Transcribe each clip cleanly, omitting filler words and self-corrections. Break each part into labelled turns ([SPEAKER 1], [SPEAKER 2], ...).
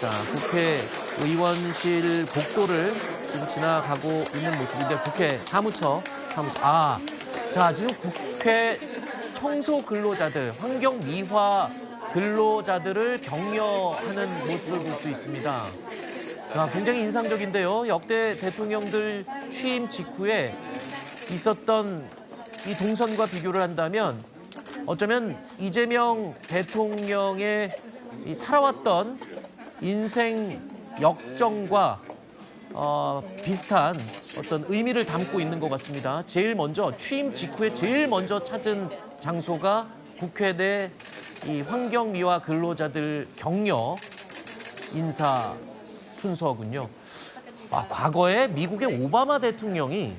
[SPEAKER 1] 자, 국회의원실 복도를 지금 지나가고 있는 모습인데 국회 사무처. 자, 지금 국회 청소 근로자들, 환경 미화 근로자들을 격려하는 모습을 볼 수 있습니다. 굉장히 인상적인데요. 역대 대통령들 취임 직후에 있었던 이 동선과 비교를 한다면 어쩌면 이재명 대통령의 이 살아왔던 인생 역정과 비슷한 어떤 의미를 담고 있는 것 같습니다. 제일 먼저 취임 직후에 제일 먼저 찾은 장소가 국회 내 이 환경 미화 근로자들 격려 인사 순서군요. 과거에 미국의 오바마 대통령이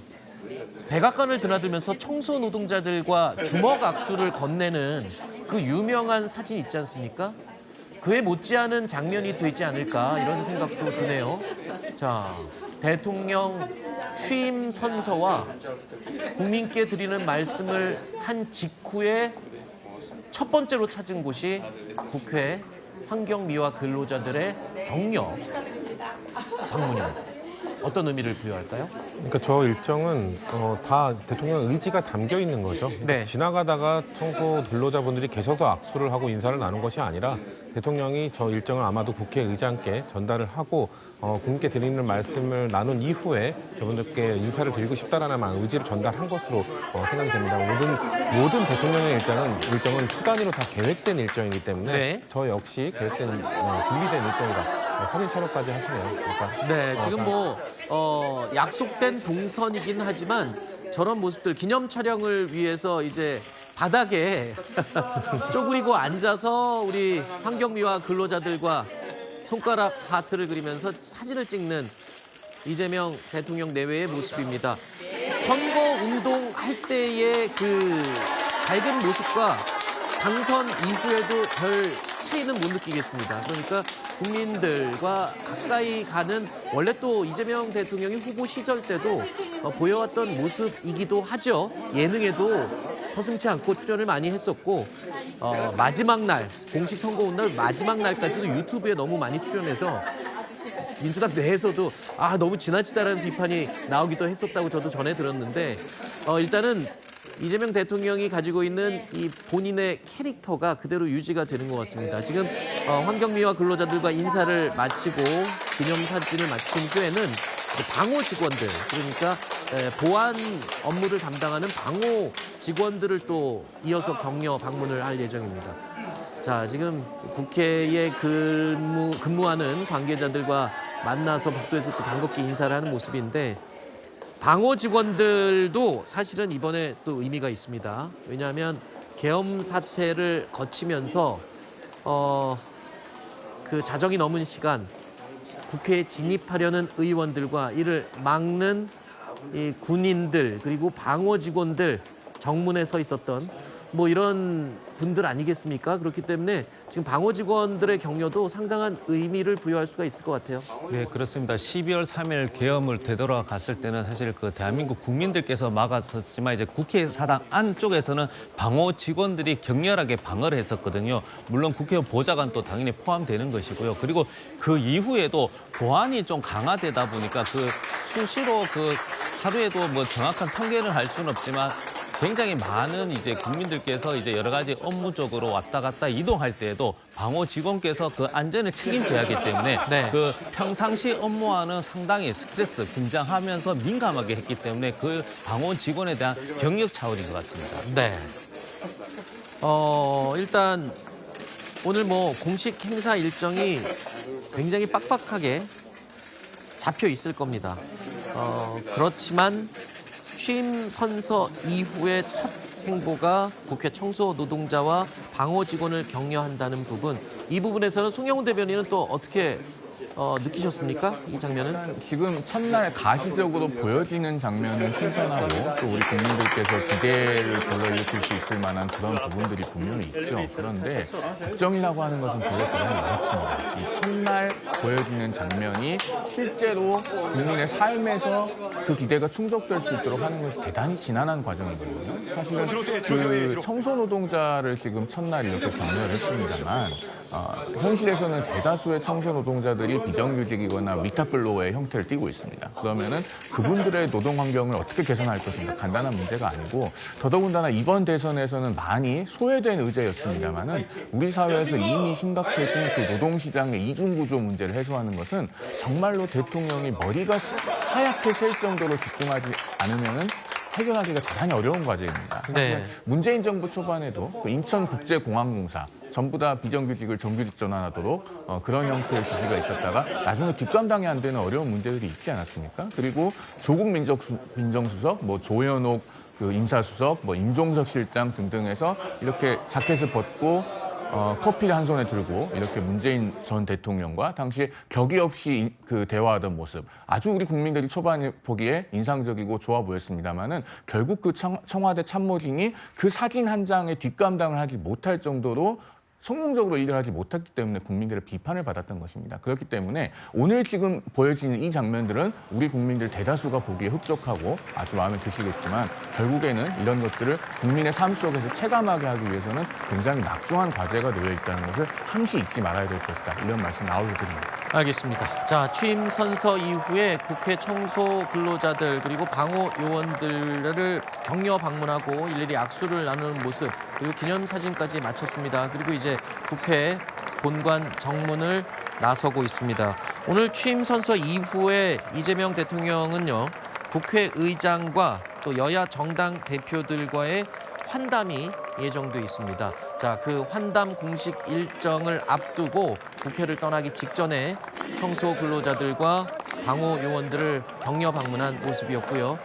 [SPEAKER 1] 백악관을 드나들면서 청소 노동자들과 주먹 악수를 건네는 그 유명한 사진 있지 않습니까? 그에 못지않은 장면이 되지 않을까 이런 생각도 드네요. 자, 대통령 취임 선서와 국민께 드리는 말씀을 한 직후에 첫 번째로 찾은 곳이 국회 환경미화 근로자들의 격려 방문입니다. 어떤 의미를 부여할까요?
[SPEAKER 2] 그러니까 저 일정은 다 대통령 의지가 담겨 있는 거죠.
[SPEAKER 1] 네.
[SPEAKER 2] 지나가다가 청소 근로자분들이 계셔서 악수를 하고 인사를 나눈 것이 아니라 대통령이 저 일정을 아마도 국회의장께 전달을 하고 국민께 드리는 말씀을 나눈 이후에 저분들께 인사를 드리고 싶다라는 의지를 전달한 것으로 생각이 됩니다. 모든 대통령의 일정은 초 단위로 다 계획된 일정이기 때문에
[SPEAKER 1] 네.
[SPEAKER 2] 저 역시 계획된 준비된 일정이다. 사진 촬영까지 하시네요. 그러니까
[SPEAKER 1] 네, 지금 약속된 동선이긴 하지만 저런 모습들 기념 촬영을 위해서 이제 바닥에 쪼그리고 앉아서 우리 환경미화 근로자들과 손가락 하트를 그리면서 사진을 찍는 이재명 대통령 내외의 모습입니다. 선거 운동할 때의 그 밝은 모습과 당선 이후에도 별 차이는 못 느끼겠습니다. 그러니까 국민들과 가까이 가는 원래 또 이재명 대통령이 후보 시절 때도 보여왔던 모습이기도 하죠. 예능에도 서슴지 않고 출연을 많이 했었고 마지막 날 공식 선거운 날 마지막 날까지도 유튜브에 너무 많이 출연해서 민주당 내에서도 너무 지나치다라는 비판이 나오기도 했었다고 저도 전해 들었는데 일단은 이재명 대통령이 가지고 있는 이 본인의 캐릭터가 그대로 유지가 되는 것 같습니다. 지금 환경미화 근로자들과 인사를 마치고 기념사진을 마친 후에는 방호 직원들, 그러니까 보안 업무를 담당하는 방호 직원들을 또 이어서 격려 방문을 할 예정입니다. 자, 지금 국회에 근무하는 관계자들과 만나서 복도에서 또 반갑게 인사를 하는 모습인데 방호 직원들도 사실은 이번에 또 의미가 있습니다. 왜냐하면 계엄 사태를 거치면서 그 자정이 넘은 시간 국회에 진입하려는 의원들과 이를 막는 이 군인들 그리고 방호 직원들 정문에 서 있었던 이런 분들 아니겠습니까? 그렇기 때문에 지금 방호 직원들의 격려도 상당한 의미를 부여할 수가 있을 것 같아요.
[SPEAKER 3] 네, 그렇습니다. 12월 3일 계엄을 되돌아갔을 때는 사실 그 대한민국 국민들께서 막았었지만 이제 국회의사당 안쪽에서는 방호 직원들이 격렬하게 방어를 했었거든요. 물론 국회의원 보좌관도 당연히 포함되는 것이고요. 그리고 그 이후에도 보안이 좀 강화되다 보니까 그 수시로 하루에도 정확한 통계를 할 수는 없지만 굉장히 많은 이제 국민들께서 이제 여러 가지 업무적으로 왔다 갔다 이동할 때에도 방호 직원께서 그 안전을 책임져야 하기 때문에
[SPEAKER 1] 네.
[SPEAKER 3] 그 평상시 업무와는 상당히 스트레스, 긴장하면서 민감하게 했기 때문에 그 방호 직원에 대한 경력 차원인 것 같습니다.
[SPEAKER 1] 네. 일단 오늘 공식 행사 일정이 굉장히 빡빡하게 잡혀 있을 겁니다. 그렇지만 취임 선서 이후의 첫 행보가 국회 청소 노동자와 방호 직원을 격려한다는 부분, 이 부분에서는 송영훈 대변인은 또 어떻게 느끼셨습니까? 이 장면은?
[SPEAKER 4] 지금 첫날 가시적으로 보여지는 장면은 신선하고 또 우리 국민들께서 기대를 불러일으킬 수 있을 만한 그런 부분들이 분명히 있죠. 그런데 국정이라고 하는 것은 그게 대단히 어렵습니다. 이 첫날 보여지는 장면이 실제로 국민의 삶에서 그 기대가 충족될 수 있도록 하는 것이 대단히 지난한 과정이거든요. 사실은 그 청소 노동자를 지금 첫날 이렇게 격려했습니다만 현실에서는 대다수의 청소 노동자들이 비정규직이거나 위탁근로의 형태를 띠고 있습니다. 그러면은 그분들의 노동 환경을 어떻게 개선할 것인가 간단한 문제가 아니고 더더군다나 이번 대선에서는 많이 소외된 의제였습니다만은 우리 사회에서 이미 심각해진 그 노동시장의 이중구조 문제를 해소하는 것은 정말로 대통령이 머리가 하얗게 셀 정도로 집중하지 않으면은 해결하기가 대단히 어려운 과제입니다.
[SPEAKER 1] 네.
[SPEAKER 4] 문재인 정부 초반에도 그 인천국제공항공사 전부 다 비정규직을 정규직 전환하도록 그런 형태의 지시가 있었다가 나중에 뒷감당이 안 되는 어려운 문제들이 있지 않았습니까? 그리고 조국 민정수석, 뭐 조현옥 그 인사수석, 뭐 임종석 실장 등등해서 이렇게 자켓을 벗고 커피를 한 손에 들고 이렇게 문재인 전 대통령과 당시에 격의 없이 그 대화하던 모습 아주 우리 국민들이 초반에 보기에 인상적이고 좋아 보였습니다만은 결국 그 청와대 참모진이 그 사진 한 장에 뒷감당을 하지 못할 정도로 성공적으로 일을 하지 못했기 때문에 국민들의 비판을 받았던 것입니다. 그렇기 때문에 오늘 지금 보여지는 이 장면들은 우리 국민들 대다수가 보기에 흡족하고 아주 마음에 드시겠지만 결국에는 이런 것들을 국민의 삶 속에서 체감하게 하기 위해서는 굉장히 막중한 과제가 놓여 있다는 것을 항시 잊지 말아야 될 것이다. 이런 말씀 나올려드립니다.
[SPEAKER 1] 알겠습니다. 자, 취임 선서 이후에 국회 청소 근로자들 그리고 방호 요원들을 격려 방문하고 일일이 악수를 나누는 모습 그리고 기념사진까지 마쳤습니다. 그리고 이제 국회 본관 정문을 나서고 있습니다. 오늘 취임 선서 이후에 이재명 대통령은요, 국회의장과 또 여야 정당 대표들과의 환담이 예정돼 있습니다. 자, 그 환담 공식 일정을 앞두고 국회를 떠나기 직전에 청소 근로자들과 방호 요원들을 격려 방문한 모습이었고요.